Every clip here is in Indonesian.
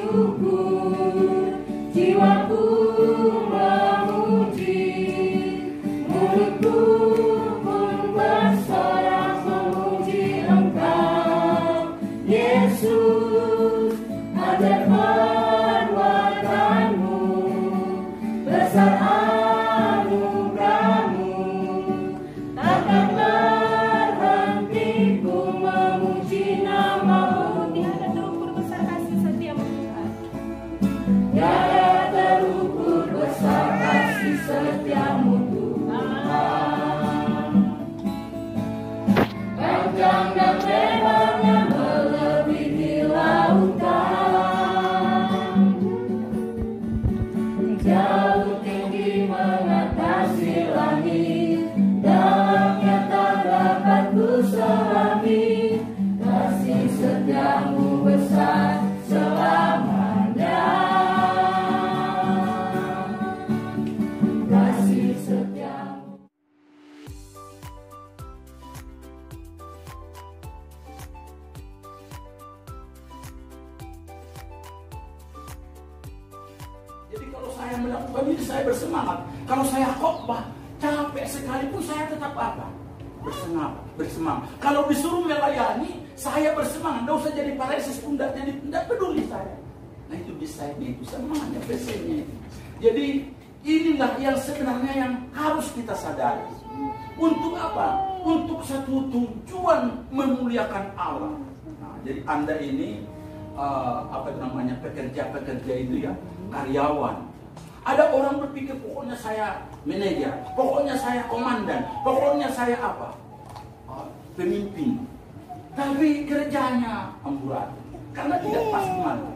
bersyukur, jiwaku memuji, mulutku pun bersorak memuji Engkau, Yesus. Ajar perbuatanmu, besar anugerahmu, takkan berhenti ku memuji namamu. Tiada terukur besar kasih setiamu Tuhan. Tiada terukur besar kasih setiamu Tuhan. Panjang dan lebarnya melebihi lautan, jauh tinggi mengatasi langit, dalamnya tak dapat ku selami. Kasih setiamu besar selamanya. Kasih setiamu. Jadi kalau saya melakukan ini saya bersemangat. Kalau saya khotbah capek sekalipun saya tetap apa? Bersemangat. Kalau disuruh melayani saya bersemangat. Tidak usah jadi paresis pun, tidak peduli saya. Nah itu desainnya, itu semangatnya, pesennya itu. Jadi inilah yang sebenarnya yang harus kita sadari. Untuk apa? Untuk satu tujuan memuliakan Allah. Nah, jadi Anda ini pekerja-pekerja itu ya, karyawan. Ada orang berpikir pokoknya saya manajer, pokoknya saya komandan, pokoknya saya apa? Pemimpin. Tapi kerjanya amburadul. Karena tidak pas mana.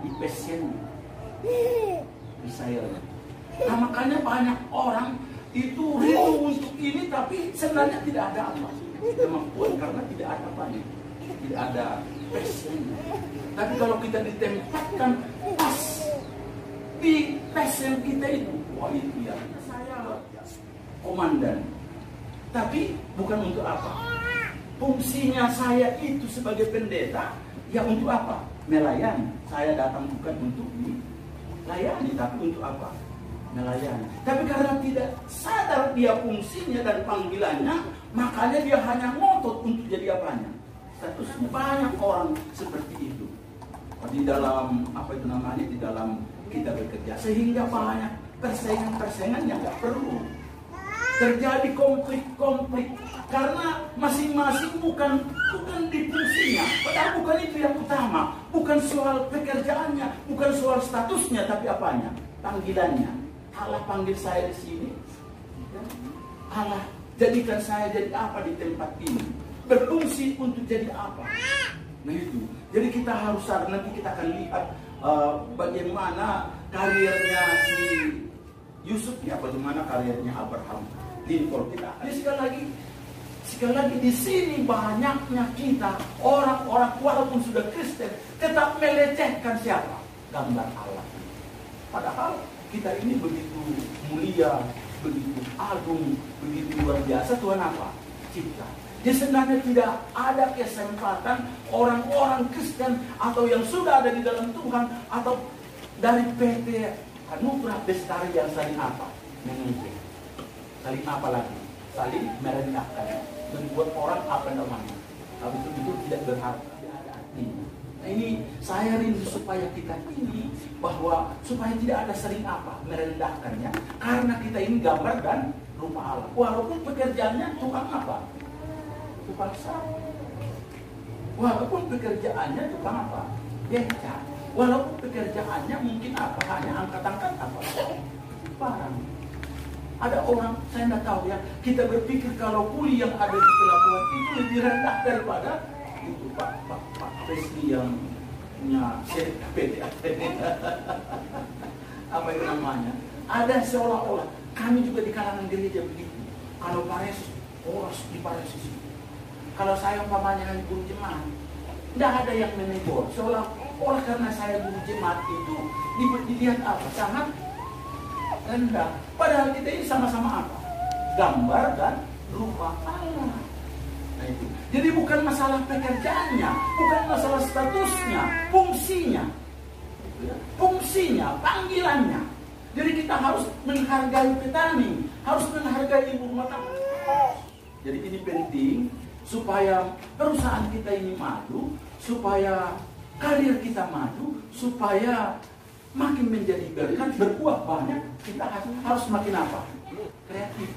Di pasiennya, di sayanya. Nah makanya banyak orang itu rindu untuk ini tapi sebenarnya tidak ada apa kemampuan karena tidak ada banyak, tidak ada pasiennya. Tapi kalau kita ditempatkan pas di passion kita itu, wah itu ya saya komandan. Tapi bukan untuk apa? Fungsinya saya itu sebagai pendeta ya untuk apa? Melayani. Saya datang bukan untuk melayani, tapi untuk apa? Melayani. Tapi karena tidak sadar dia fungsinya dan panggilannya, makanya dia hanya ngotot untuk jadi apanya? Statusnya. Banyak orang seperti itu di dalam di dalam kita bekerja, sehingga banyak persaingan yang nggak perlu. Terjadi konflik karena masing-masing bukan di fungsinya, padahal bukan itu yang utama, bukan soal pekerjaannya, bukan soal statusnya, tapi apanya? Panggilannya. Allah panggil saya di sini, Allah jadikan saya jadi apa di tempat ini, berfungsi untuk jadi apa. Nah itu, jadi kita harus sadar. Nanti kita akan lihat bagaimana karirnya si Yusuf ya, bagaimana karirnya Abraham Lincoln. Sekali lagi di sini banyaknya kita orang-orang walaupun sudah Kristen tetap melecehkan siapa? Gambar Allah. Padahal kita ini begitu mulia, begitu agung, begitu luar biasa. Tuhan apa? Cipta. Jadi sebenarnya tidak ada kesempatan orang-orang Kristen atau yang sudah ada di dalam Tuhan atau dari PT Anugerah Bestari yang saling apa? Mengejek. Saling apa lagi? Saling merendahkan. Membuat orang apa namanya? Tapi itu tidak berharga, tidak ada artinya. Nah ini saya rindu supaya kita ini bahwa supaya tidak ada saling apa? Merendahkannya. Karena kita ini gambar dan rupa Allah. Walaupun pekerjaannya tukang apa? Tukang sapu. Walaupun pekerjaannya tukang apa? Beca. Walaupun pekerjaannya mungkin apa? Hanya angkat-angkat apa? Barang. Ada orang, saya tidak tahu ya, kita berpikir kalau kuli yang ada di pelabuhan itu lebih rendah daripada itu Pak Presli yang punya PT apa itu namanya? Ada seolah-olah kami juga di kalangan gereja begitu. Kalau paresis, orang di paresis. Kalau saya umpamanya hanya guru jemaat, tidak ada yang menegur. Seolah-olah karena saya guru jemaat itu dilihat apa? Sangat rendah. Padahal kita ini sama-sama apa? Gambar dan rupa Allah. Nah itu. Jadi bukan masalah pekerjaannya, bukan masalah statusnya, fungsinya. Ya, fungsinya, panggilannya. Jadi kita harus menghargai petani, harus menghargai ibu rumah tangga. Jadi ini penting supaya perusahaan kita ini maju, supaya karir kita maju, supaya makin menjadi berkat, berbuah banyak. Kita harus makin apa? Kreatif.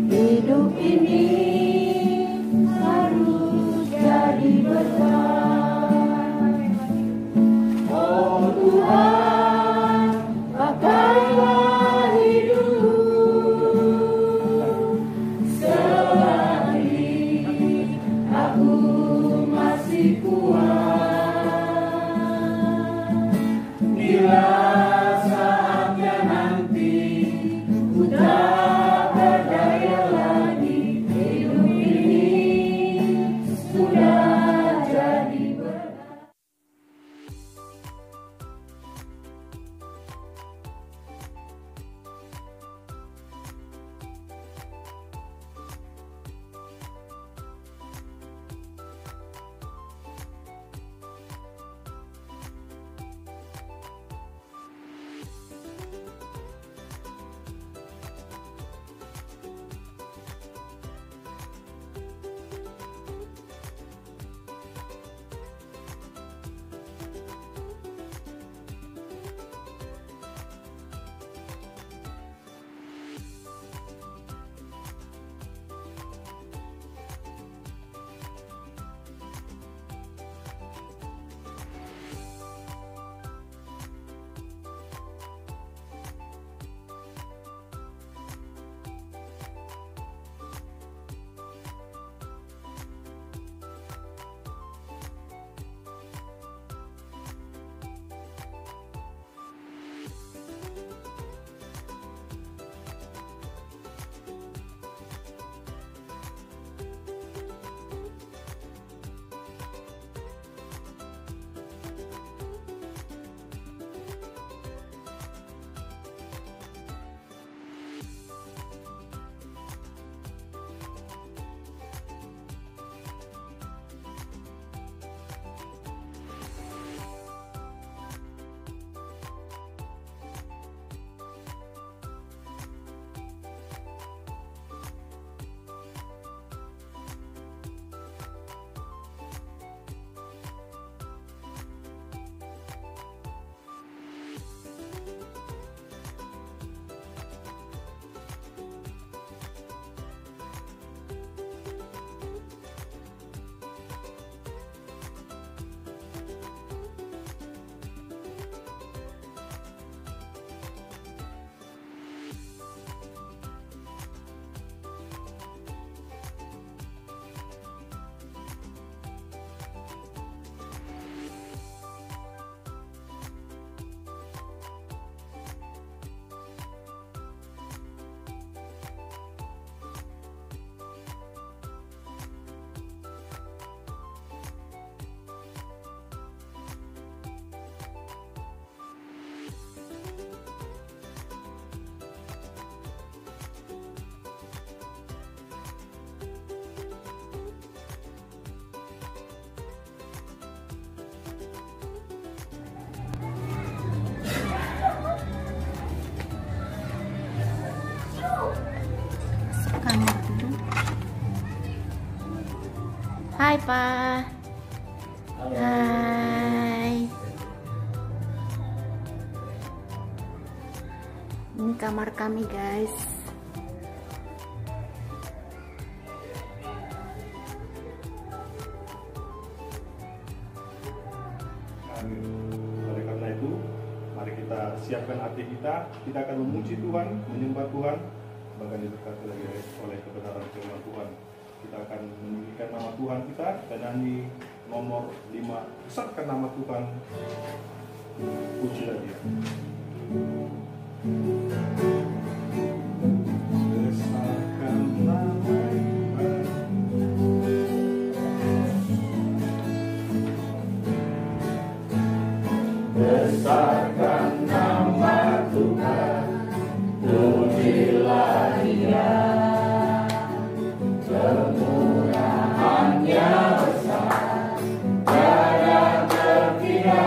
Hidup ini harus jadi berkat. Oh Tuhan, pakailah hidup selagi aku masih kuat. Bila saatnya nanti ku tak berdaya lagi, hidup ini sudah jadi berkat. Kamar dulu. Hai Pak. Hai. Ini kamar kami guys. Oleh karena itu, mari kita siapkan hati kita akan memuji Tuhan, menyembah Tuhan, bahkan diberkati oleh kebenaran firman Tuhan. Kita akan meninggikan nama Tuhan kita dan nyanyi nomor 5, besarkan nama Tuhan, pujilah Dia. Besarkan nama Tuhan, Besarkan nama Tuhan, pujilah Dia. Kemurahan-Nya besar, tiada terkira.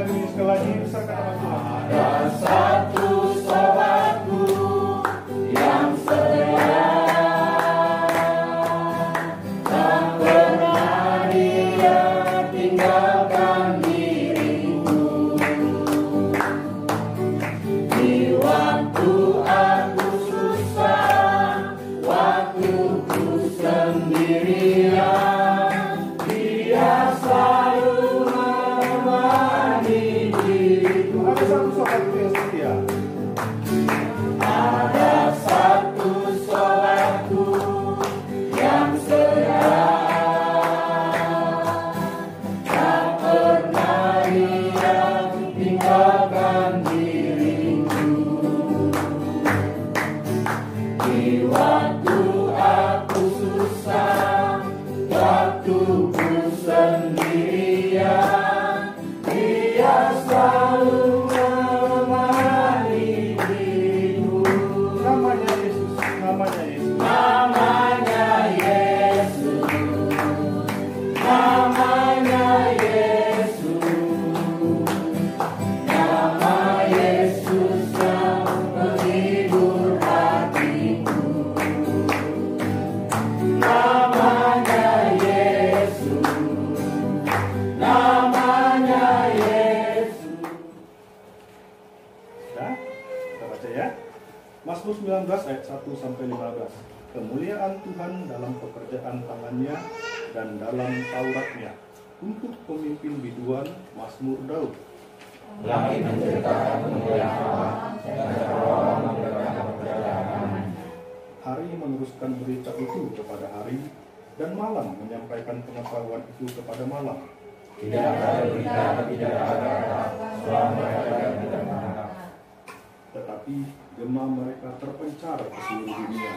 lagu ini sekali lagi, besarkan nama Tuhan. Ada satu sobatku yang setia, tak pernah dia tinggalkan diriku. Di waktu aku susah, waktu ku sendirian, dia selalu menemani diriku. Ada satu sobatku yang setia. Ada satu sobatku yang setia, tak pernah dia tinggalkan diriku. Di waktu aku susah, waktu ku sendirian, dia selalu menemani diriku. Namanya Yesus, namanya Yesus. Namanya Yesus, namanya Yesus, nama Yesus yang menghibur hatiku. Namanya Yesus, namanya Yesus. Sudah, kita baca ya. Mazmur 19 ayat 1 sampai 15. Kemuliaan Tuhan dalam pekerjaan tangannya dan dalam Tauratnya. Untuk pemimpin biduan, Mazmur Daud. Langit menceritakan kemuliaan Allah, dan terowongan memberitakan perjalanan. Hari meneruskan berita itu kepada hari, dan malam menyampaikan pengetahuan itu kepada malam. Tidak ada berita, tidak ada kata, suara mereka tidak menangkap. Tetapi gema mereka terpencar ke seluruh dunia,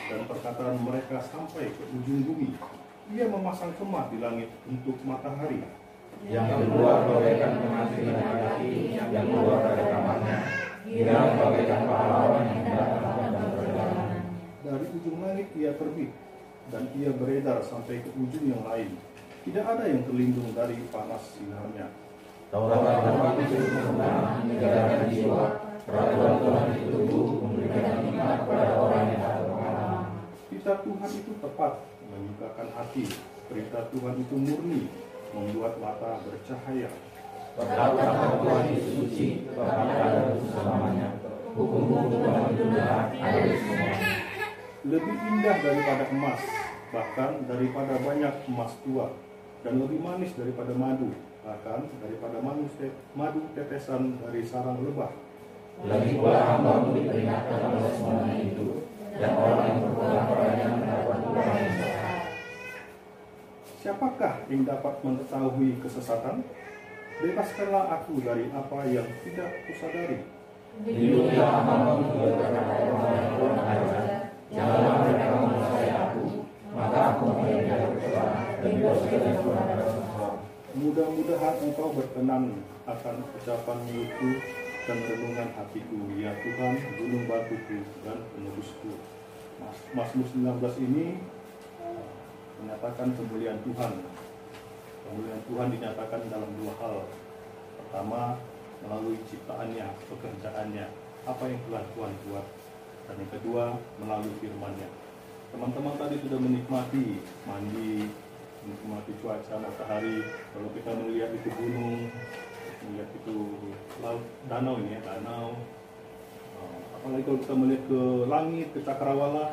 dan perkataan mereka sampai ke ujung bumi. Ia memasang kemah di langit untuk matahari. Yang keluar bagaikan pengantin laki-laki yang keluar dari kamarnya, ia bagaikan pahlawan yang datang dalam perjalanan. Dari ujung langit ia terbit, dan ia beredar sampai ke ujung yang lain. Tidak ada yang terlindung dari panas sinarnya. Taurat itu sempurna, menyegarkan jiwa. Peraturan Tuhan itu teguh, memberikan hikmat kepada orang yang tak berpengalaman. Kitab Tuhan itu tepat, menyukakan hati. Perintah Tuhan itu murni, membuat mata bercahaya. Perkataan Tuhan itu suci, bahkan ada selamanya. Hukum-hukum Tuhan itu benar, ada semua. Lebih indah daripada emas, bahkan daripada banyak emas tua, dan lebih manis daripada madu, bahkan daripada madu tetesan dari sarang lebah. Lagi pula hamba-Mu diperingatkan oleh semuanya itu, dan orang yang berpegang padanya mendapat upah yang sehat. Siapakah yang dapat mengetahui kesesatan? Bebaskanlah aku dari apa yang tidak kusadari. Lindungilah hamba-Mu juga terhadap orang yang kurang ajar. Janganlah mereka menguasai aku, maka aku menjadi berdoa dan segala kurang ajar. Mudah-mudahan engkau berkenan akan ucapan mulutku dan renungan hatiku, ya Tuhan, gunung batuku dan penebusku. Mazmur 19 ini menyatakan kemuliaan Tuhan. Kemuliaan Tuhan dinyatakan dalam dua hal. Pertama, melalui ciptaannya, pekerjaannya, apa yang telah Tuhan buat. Dan yang kedua, melalui firman-Nya. Teman-teman tadi sudah menikmati mandi, menikmati cuaca matahari. Kalau kita melihat itu gunung, melihat itu laut, danau ini ya, danau. Apalagi kalau kita melihat ke langit, ke cakrawala,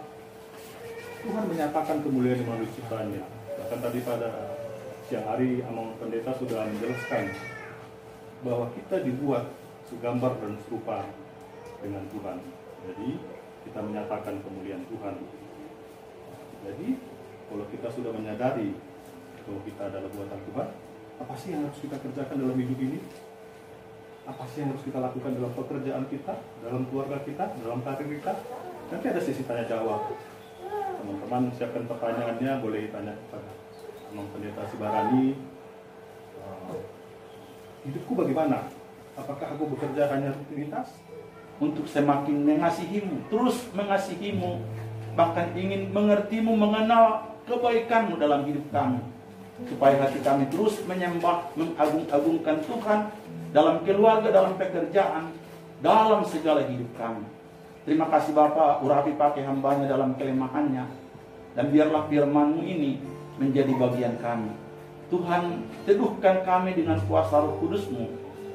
Tuhan menyatakan kemuliaan melalui ciptaannya. Bahkan tadi pada siang hari Amang Pendeta sudah menjelaskan bahwa kita dibuat segambar dan serupa dengan Tuhan. Jadi kita menyatakan kemuliaan Tuhan. Jadi kalau kita sudah menyadari bahwa kita adalah buatan Tuhan, apa sih yang harus kita kerjakan dalam hidup ini? Apa sih yang harus kita lakukan dalam pekerjaan kita, dalam keluarga kita, dalam karir kita? Nanti ada sesi tanya jawab. Teman-teman siapkan pertanyaannya, boleh tanya kepada Amang Pendeta Sibarani. Hidupku bagaimana? Apakah aku bekerja hanya rutinitas? Untuk semakin mengasihimu, terus mengasihimu, bahkan ingin mengertimu, mengenal kebaikanmu dalam hidup kami, supaya hati kami terus menyembah, mengagung-agungkan Tuhan, dalam keluarga, dalam pekerjaan, dalam segala hidup kami. Terima kasih Bapa, urapi pakai hambanya dalam kelemahannya, dan biarlah firman-Mu ini menjadi bagian kami. Tuhan, teduhkan kami dengan kuasa Roh Kudus-Mu,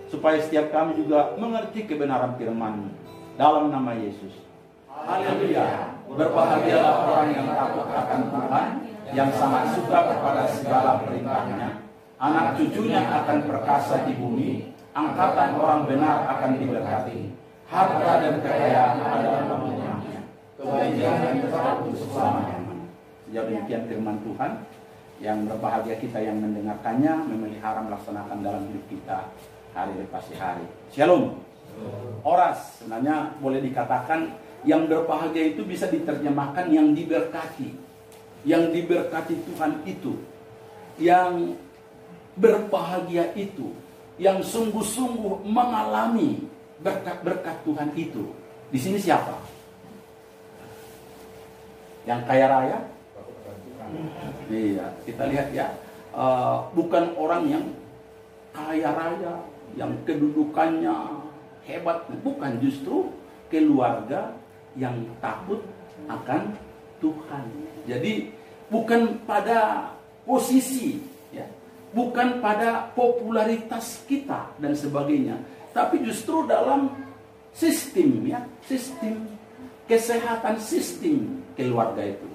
supaya setiap kami juga mengerti kebenaran firman-Mu. Dalam nama Yesus. Haleluya. Berbahagialah orang yang takut akan Tuhan, yang sangat suka kepada segala perintahnya. Anak cucunya akan perkasa di bumi, angkatan orang benar akan diberkati. Harta dan kekayaan adalah namanya, kebajikan yang tetap untuk selamanya. Sejauh demikian firman Tuhan, yang berbahagia kita yang mendengarkannya, memelihara, melaksanakan dalam hidup kita hari lepas hari. Shalom. Oras, sebenarnya boleh dikatakan yang berbahagia itu bisa diterjemahkan yang diberkati. Yang diberkati Tuhan itu, yang berbahagia itu, yang sungguh-sungguh mengalami berkat-berkat Tuhan itu. Di sini siapa? Yang kaya raya? Iya, kita lihat ya, bukan orang yang kaya raya, yang kedudukannya hebat, bukan, justru keluarga yang takut akan Tuhan. Jadi bukan pada posisi, ya, bukan pada popularitas kita dan sebagainya, tapi justru dalam sistem, ya, sistem kesehatan, sistem keluarga itu.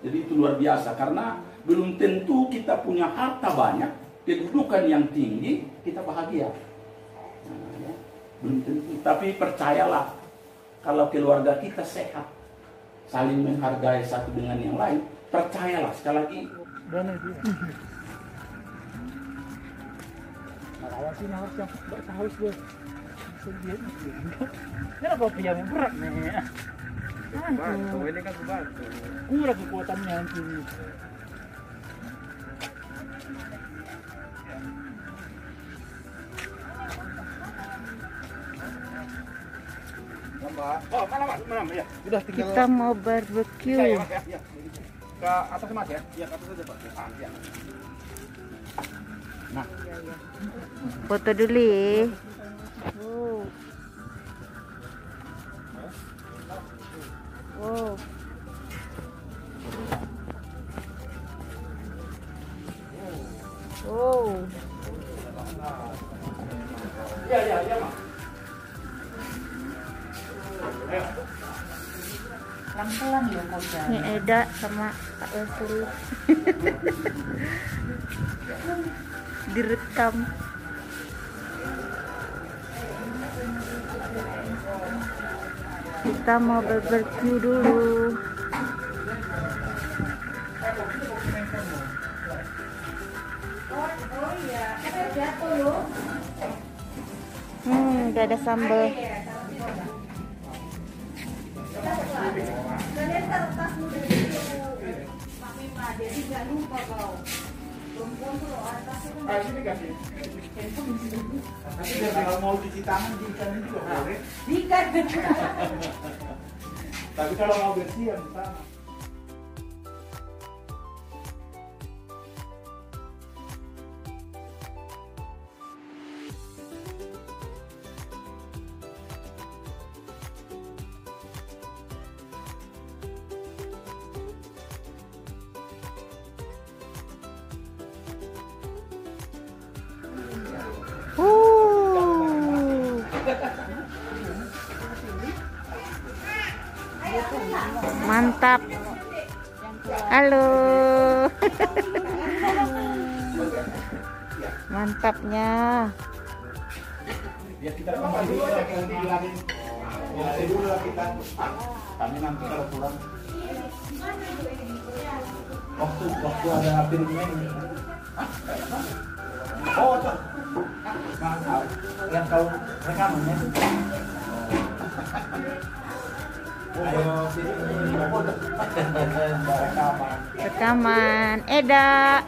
Jadi itu luar biasa, karena belum tentu kita punya harta banyak, kedudukan yang tinggi, kita bahagia. Nah, ya, belum tentu. Tapi percayalah, kalau keluarga kita sehat, saling menghargai satu dengan yang lain, percayalah, sekali lagi. Awasin harus yang harus gue. Kenapa piyam berat nih? Bantu, ini kan bantu. Kurang kekuatannya nanti. Oh, malam ya. Udah tinggal. Kita mau barbecue. Ya. Ke atas Mas ya? Iya, ke atas aja Pak. Ya. Nah, Foto dulu ya. Wow. Wow. Wow. Iya, Mak. Ayo. Pelan-pelan ya Koda. Ini Eda sama Kak Wesley. Direkam. Kita mau barbecue dulu. Udah ada sambal. Sini kasih. Nanti kalau mau cuci tangan di ikannya juga boleh. Tapi kalau mau bersih yang di sana. Mantap. Halo. Mantapnya. Ya kita kembali dulu ya, bilangin. Ya dulu lah kita. Kami nanti kalau kurang. Waktu ada filmnya ini. Oh, tuh. Mantap. Yang kau rekamannya. Ayo sini. Rekaman Eda.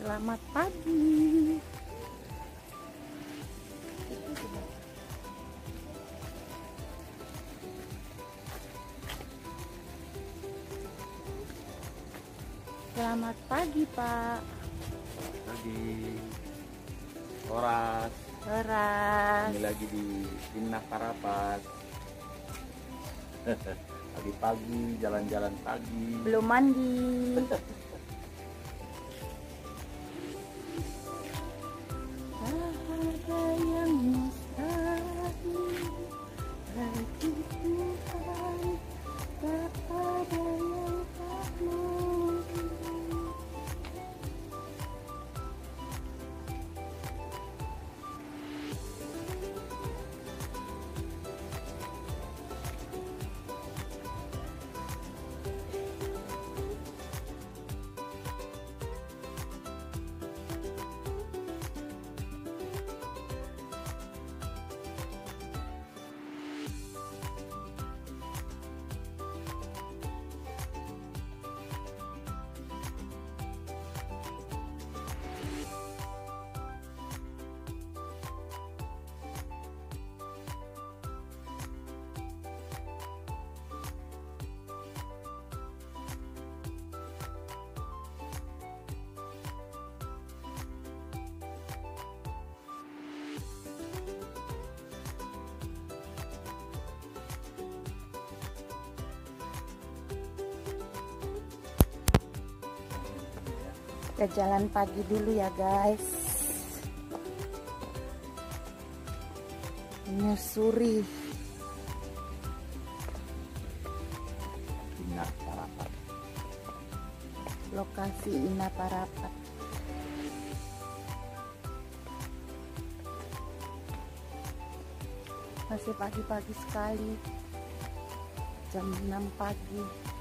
Selamat pagi. Selamat pagi, Pak. Pagi. Horas. Horas. Ini lagi di Timnas Parapat. Pagi-pagi, jalan-jalan pagi. Belum mandi. Ada yang mustahil bagi Tuhan, tak ada yang tak mungkin. Kita jalan pagi dulu ya guys, menyusuri Timnas Parapat. lokasi Ina Parapat. Masih pagi-pagi sekali, jam 6 pagi.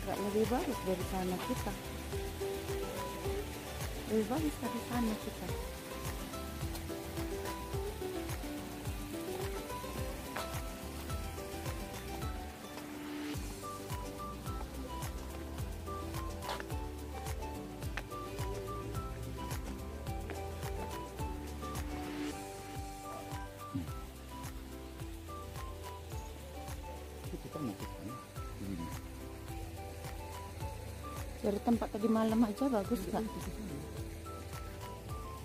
Gak lebih bagus dari sana kita. Lebih bagus dari sana kita. Kita mau ke sana. Ini. Dari tempat tadi malam aja bagus nggak?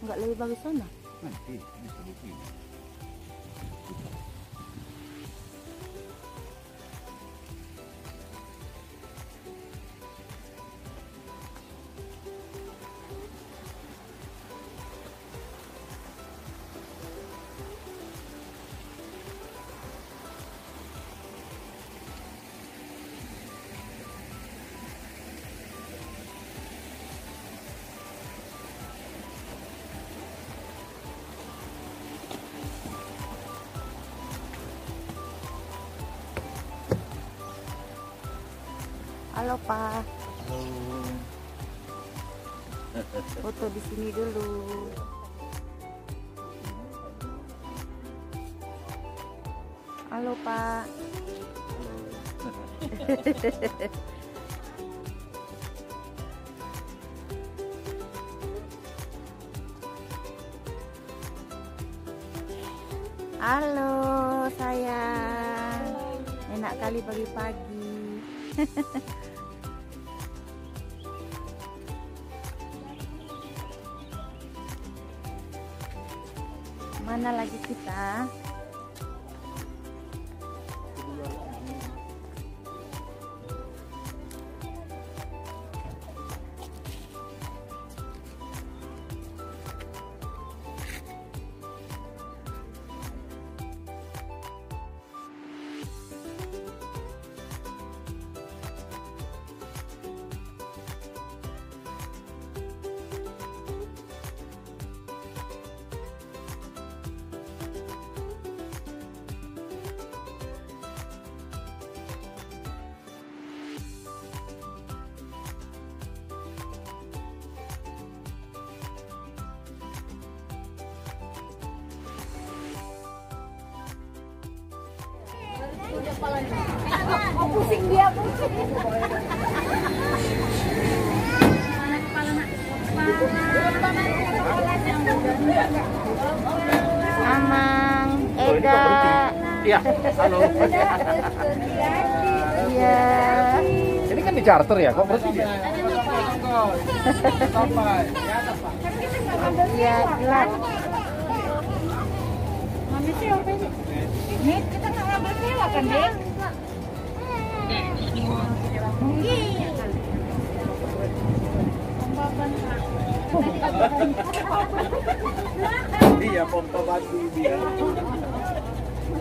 Nggak lebih bagus sana? Nanti bisa begini. Halo Pak, Halo. foto di sini dulu. Halo Pak. Halo sayang, enak kali pagi-pagi. Mana lagi kita? Oh, pusing dia, pusing. Amang, Ega. Iya, halo. Iya. Ini kan di charter ya, kok berarti dia? Iya, gelap. Mami siapa ini? Ini kita nggak ngambil sewa kan, Dek? Iya, pompa batu dia.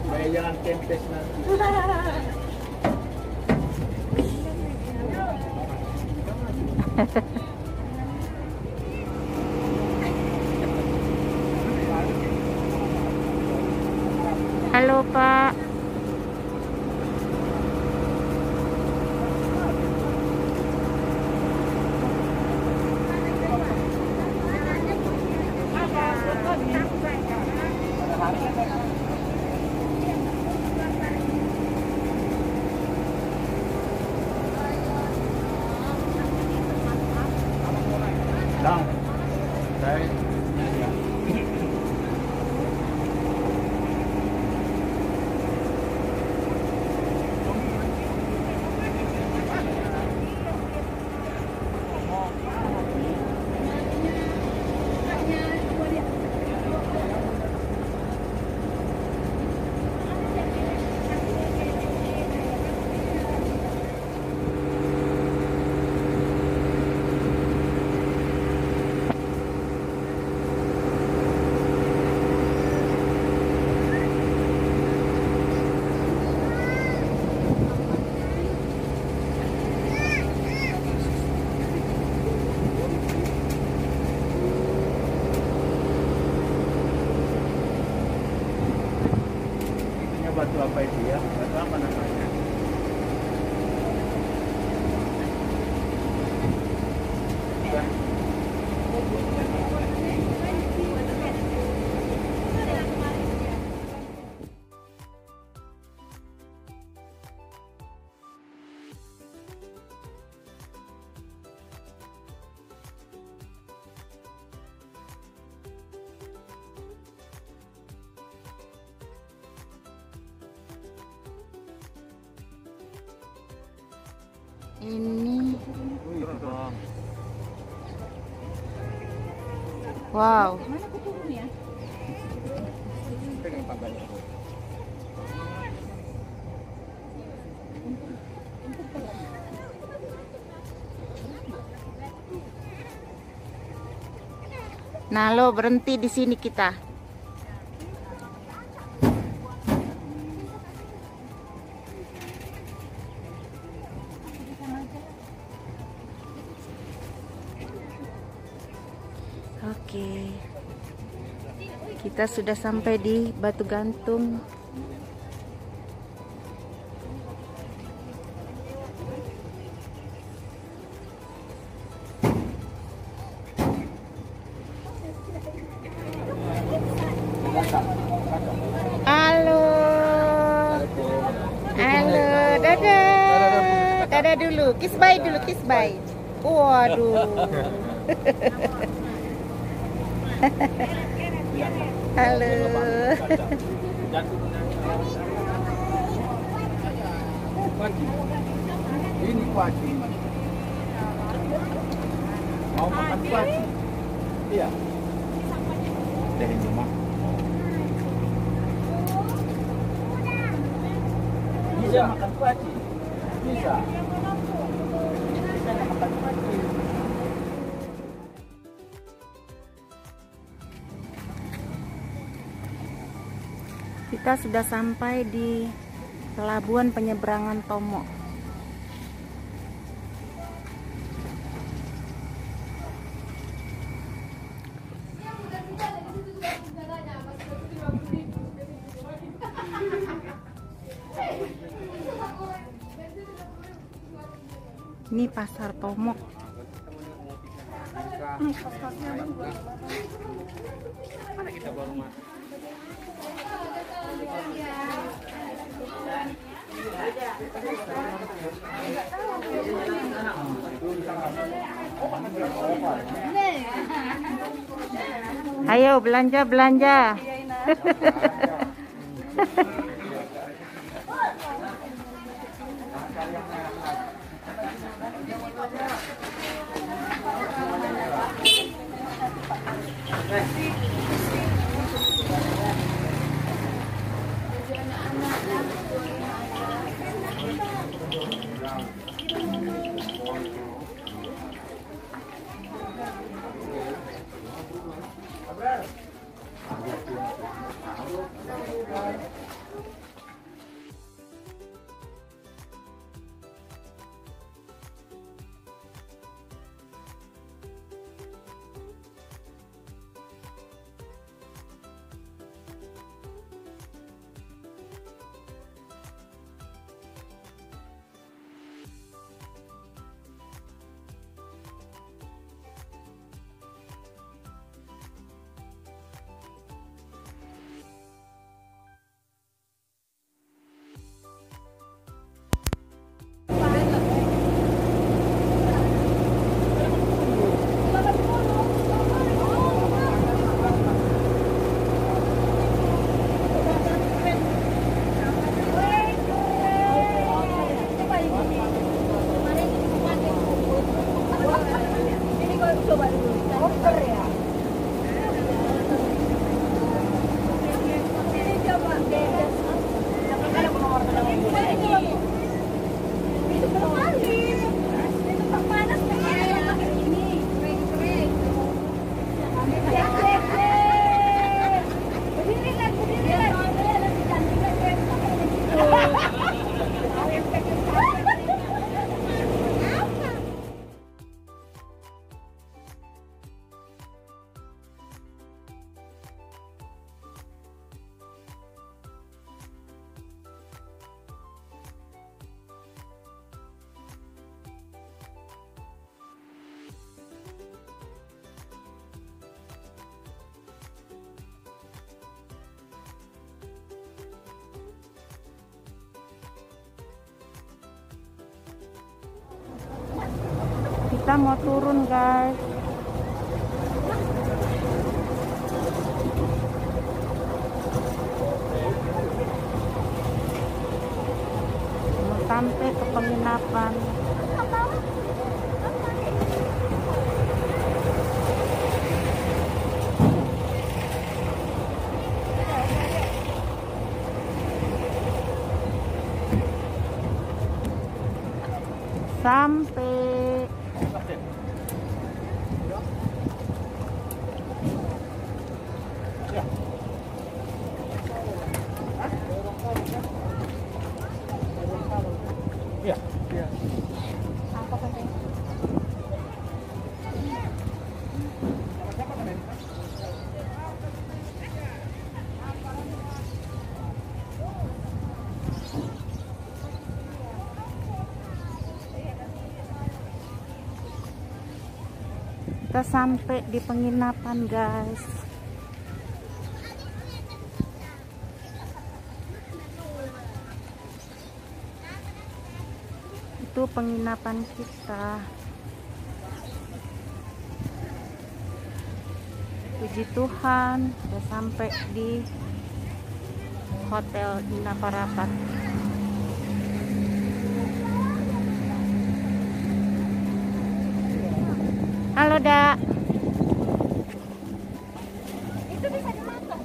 Supaya jangan kempes nanti. Halo, Pak. Dang. Saya batu apa itu ya? Batu apa namanya? Bukan. Ini. Wow. Nah, lo berhenti di sini kita. Oke, kita sudah sampai di Batu Gantung. Halo, halo, dadah, dadah dulu, kiss bye dulu, kiss bye. Waduh. Halo. Ini kuaci. Mau makan kuaci? Iya. Dari rumah. Bisa makan kuaci? Bisa. Bisa makan kuaci. Kita sudah sampai di pelabuhan penyeberangan Tomo. Ini pasar Tomo. Mana kita baru masuk? Ayo belanja. Kita mau turun, guys. Mau sampai ke penginapan. Sampai kita sampai di penginapan, guys. Itu penginapan kita. Puji Tuhan, sudah sampai di Hotel Dina Parapat. Halo, Dak. Itu bisa dimakan.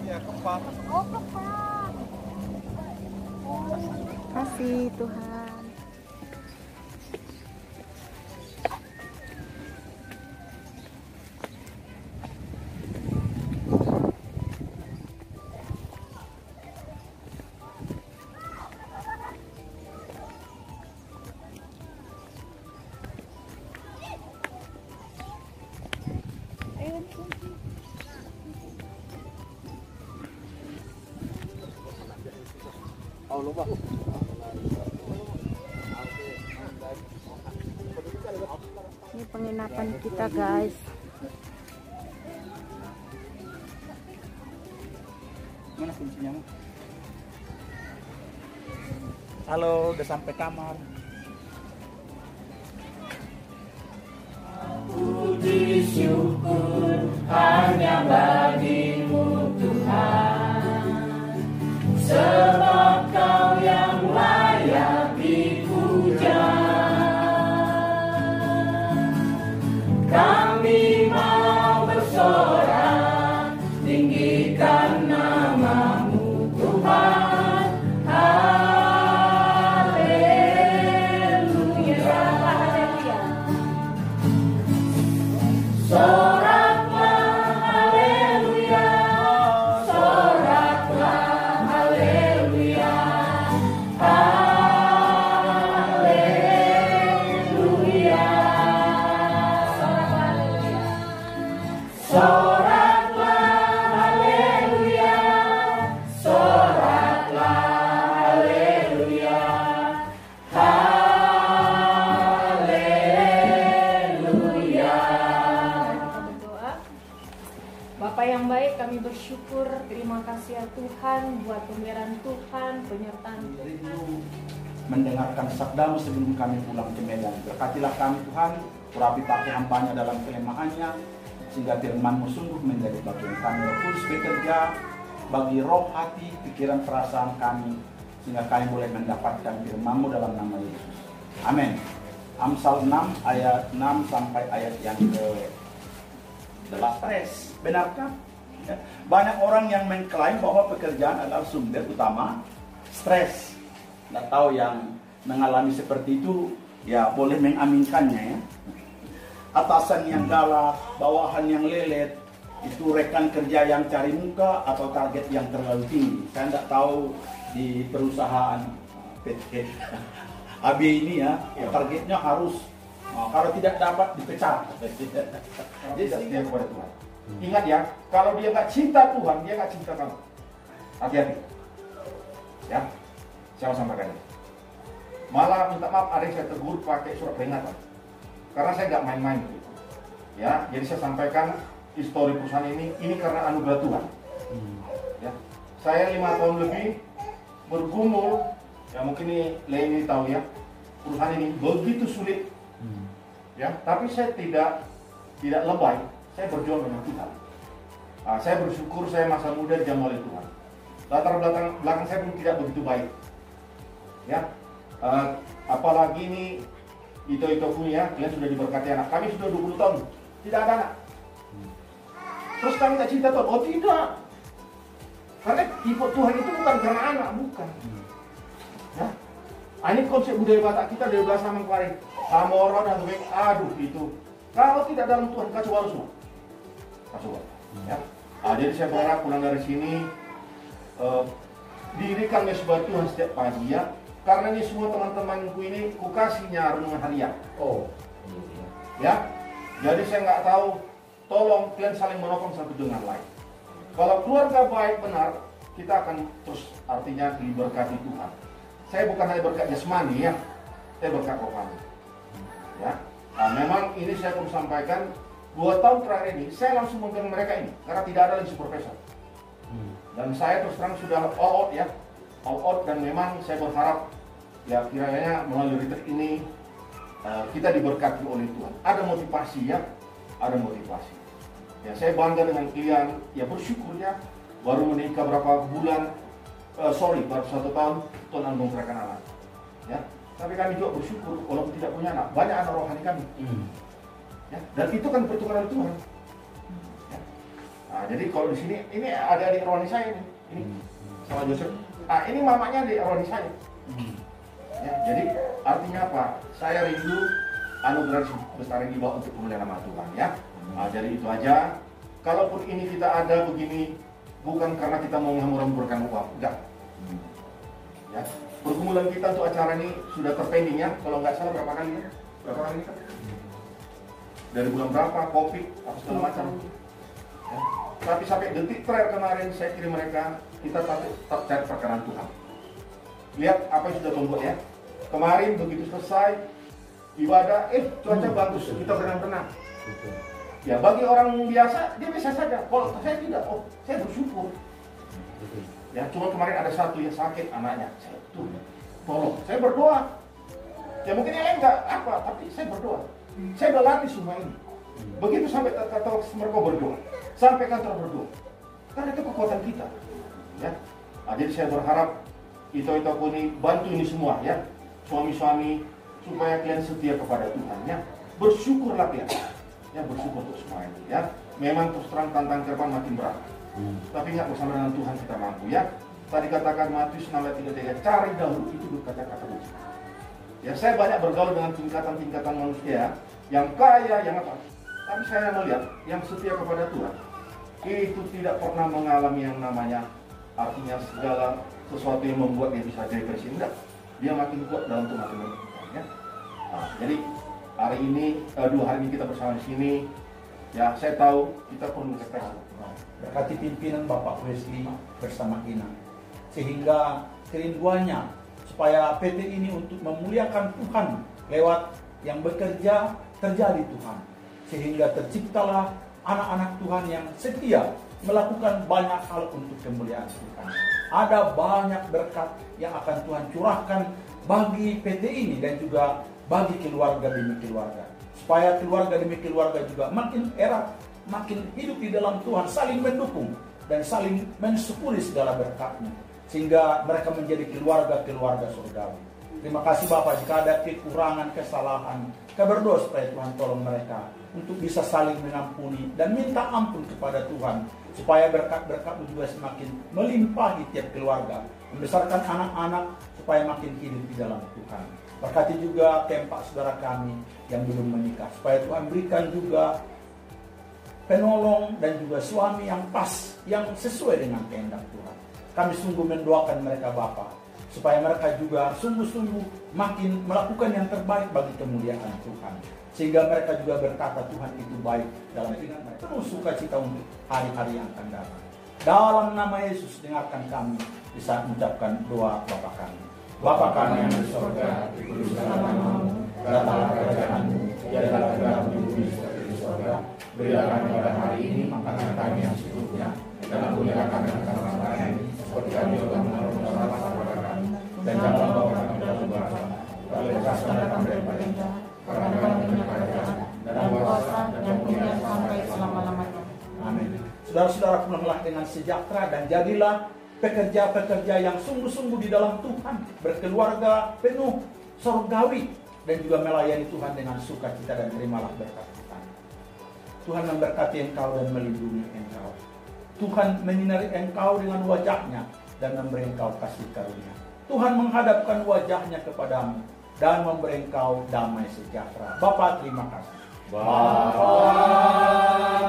Iya, kepak. Oh, kepak. Kasih Tuhan. Ini penginapan kita, guys. Mana kuncinya? Halo, udah sampai kamar. Puji syukur hanya bagimu Tuhan, sebab Kau yang layak dipuja. Kami mau bersorak, tinggikan nama-Mu Tuhan. Haleluya. Soraklah haleluya, soraklah haleluya, haleluya, soraklah haleluya, soraklah haleluya, haleluya. Berdoa. Bapa yang baik, kami bersyukur, terima kasih ya Tuhan buat pemeliharaan Tuhan, penyertaan Tuhan. Mendengarkan sabdamu sebelum kami pulang ke Medan. Berkatilah kami Tuhan, urapi pakai hambanya dalam kelemahannya, sehingga firman-Mu sungguh menjadi bagian kami. Roh Kudus bekerja bagi roh, hati, pikiran, perasaan kami, sehingga kami boleh mendapatkan firman-Mu dalam nama Yesus. Amin. Amsal 6 ayat 6 sampai ayat yang ke-8. Benarkah? Ya. Banyak orang yang mengklaim bahwa pekerjaan adalah sumber utama stres. Nggak tahu yang mengalami seperti itu, ya boleh mengaminkannya ya. Atasan yang galak, bawahan yang lelet, itu rekan kerja yang cari muka atau target yang terlalu tinggi. Saya nggak tahu di perusahaan PT AB ini ya, targetnya harus kalau tidak dapat dipecat. Jadi setia kepada Tuhan. Ingat ya, kalau dia nggak cinta Tuhan, dia nggak cinta kamu. Hati-hati. Ya, saya mau sampaikan ini. Malah minta maaf, ada yang saya tegur pakai surat peringatan. Karena saya nggak main-main gitu. Ya, jadi saya sampaikan histori perusahaan ini karena anugerah Tuhan. Ya, saya 5 tahun lebih bergumul. Ya mungkin ini tahu ya, perusahaan ini begitu sulit. Ya, tapi saya tidak lebay. Saya berjuang dengan Tuhan. Saya bersyukur saya masa muda dijamu oleh Tuhan. Latar belakang saya pun tidak begitu baik. Ya, apalagi ini itu punya, kalian sudah diberkati anak. Kami sudah 20 tahun tidak ada anak. Terus kami tak cinta Tuhan? Oh tidak. Karena tipe Tuhan itu bukan karena anak, bukan. Ya, ini konsep budaya Batak kita dari belas zaman kemarin. Samoro dan sebagainya, aduh itu. Kalau tidak dalam Tuhan, kacau balau semua. Kacau balau. Ya. Jadi saya berharap pulang dari sini, dirikan mesbah Tuhan setiap pagi ya. Karena ini semua teman-temanku ini, ku kasihnya renungan harian. Oh. Ya. Jadi saya nggak tahu, tolong kalian saling menopang satu dengan lain. Kalau keluarga baik benar, kita akan terus artinya diberkati Tuhan. Saya bukan hanya berkat jasmani ya, saya berkat rohani. Ya, memang ini saya perlu sampaikan 2 tahun terakhir ini saya langsung memegang mereka ini karena tidak ada lagi supervisor. Dan saya terus terang sudah all out dan memang saya berharap ya kiranya melalui retreat ini kita diberkati oleh Tuhan. Ada motivasi ya, ada motivasi. Ya saya bangga dengan kalian, ya bersyukur ya baru menikah berapa bulan, baru 1 tahun Tuhan anugerahkan anak. Ya. Tapi kami juga bersyukur walaupun tidak punya anak, banyak anak rohani kami. Ya, dan itu kan pertukaran Tuhan. Ya. Nah, jadi kalau di sini ini adik-adik rohani saya ini sama Joseph. Ini mamanya adik rohani saya. Ya, jadi artinya apa? Saya rindu anugerah besar ini bawa untuk kemuliaan nama Tuhan ya. Nah, jadi itu aja. Kalaupun ini kita ada begini bukan karena kita mau menghambur-hamburkan uang, enggak. Ya. Pergumulan kita untuk acara ini sudah terpending ya, kalau nggak salah berapa kali ya? Berapa kali kan? Dari bulan berapa, Covid, apa segala macam. Ya. Tapi sampai detik terakhir kemarin saya kirim mereka, kita tetap cari perkenan Tuhan. Lihat apa yang sudah membuat ya. Kemarin begitu selesai ibadah, cuaca bagus, kita berenang-renang. Ya bagi orang biasa dia bisa saja, kalau saya tidak, saya bersyukur. Ya, cuma kemarin ada satu yang sakit anaknya. Saya tuh, tolong, saya berdoa. Ya mungkin yang lain nggak apa, tapi saya berdoa. Saya udah latih semua ini. Begitu sampai kantor mereka berdoa, sampai kantor berdoa. Karena itu kekuatan kita. Ya, jadi saya berharap Ito ini bantu ini semua ya, suami-suami, supaya kalian setia kepada Tuhan ya. Bersyukurlah kalian. Ya, bersyukur untuk semua ini ya. Memang terus terang tantangan ke depan makin berat. Tapi ingat, bersama dengan Tuhan kita mampu ya. Tadi katakan Matius 6:33, cari dahulu, itu berkata-kata kunci. Ya, saya banyak bergaul dengan tingkatan-tingkatan manusia yang kaya, yang apa. Tapi saya melihat yang setia kepada Tuhan itu tidak pernah mengalami yang namanya artinya segala sesuatu yang membuat dia bisa depresi. Enggak, dia makin kuat dalam Tuhan ya. Nah, jadi hari ini 2 hari ini kita bersama di sini. Ya, saya tahu kita perlu ketemu. Berkati pimpinan Bapak Wesley bersama Ina, sehingga kerinduannya supaya PT ini untuk memuliakan Tuhan lewat yang bekerja terjadi Tuhan, sehingga terciptalah anak-anak Tuhan yang setia melakukan banyak hal untuk kemuliaan Tuhan. Ada banyak berkat yang akan Tuhan curahkan bagi PT ini dan juga bagi keluarga demi keluarga, supaya keluarga demi keluarga juga makin erat, makin hidup di dalam Tuhan, saling mendukung dan saling mensyukuri segala berkatnya, sehingga mereka menjadi keluarga-keluarga surgawi. Terima kasih Bapak, jika ada kekurangan, kesalahan, kami berdoa supaya Tuhan tolong mereka untuk bisa saling mengampuni dan minta ampun kepada Tuhan, supaya berkat-berkat juga semakin melimpahi tiap keluarga, membesarkan anak-anak supaya makin hidup di dalam Tuhan. Berkati juga keempat saudara kami yang belum menikah, supaya Tuhan berikan juga penolong dan juga suami yang pas, yang sesuai dengan kehendak Tuhan. Kami sungguh mendoakan mereka Bapa, supaya mereka juga sungguh-sungguh makin melakukan yang terbaik bagi kemuliaan Tuhan, sehingga mereka juga berkata Tuhan itu baik dalam hidup mereka. Penuh sukacita untuk hari-hari yang akan datang. Dalam nama Yesus, dengarkan kami bisa mengucapkan doa Bapa kami. Bapa kami yang di surga, dikuduskan namamu, datanglah kerajaanmu, jadilah kehendakmu di bumi seperti di surga. Berilah kami pada hari ini makanan kami yang secukupnya, dan ampunilah kami akan dosa kami, seperti kami juga mengampuni dosa kepada kami. Dan janganlah bawa kami dalam kegelapan, tapi lepaskanlah kami daripada yang jahat, karena kami punya kerajaan dan kuasa dan kemuliaan sampai selama-lamanya. Amin. Saudara-saudara, pulanglah dengan sejahtera dan jadilah pekerja-pekerja yang sungguh-sungguh di dalam Tuhan, berkeluarga penuh surgawi dan juga melayani Tuhan dengan sukacita, dan terimalah berkat Tuhan. Tuhan memberkati engkau dan melindungi engkau. Tuhan menyinari engkau dengan wajahnya dan memberi engkau kasih karunia. Tuhan menghadapkan wajahnya kepadamu dan memberi engkau damai sejahtera. Bapa, terima kasih. Bapa,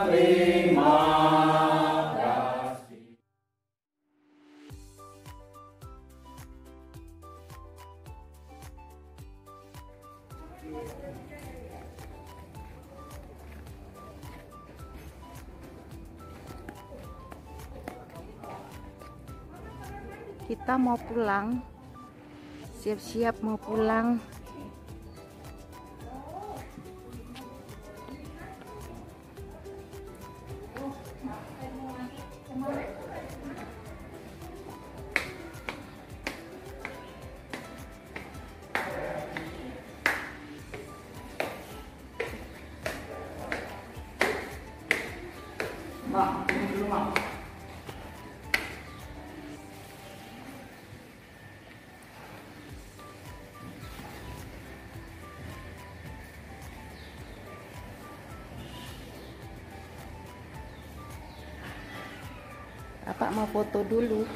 terima kasih. Kita mau pulang, siap-siap mau pulang. Mak, ini dulu mak. Bapak mau foto dulu.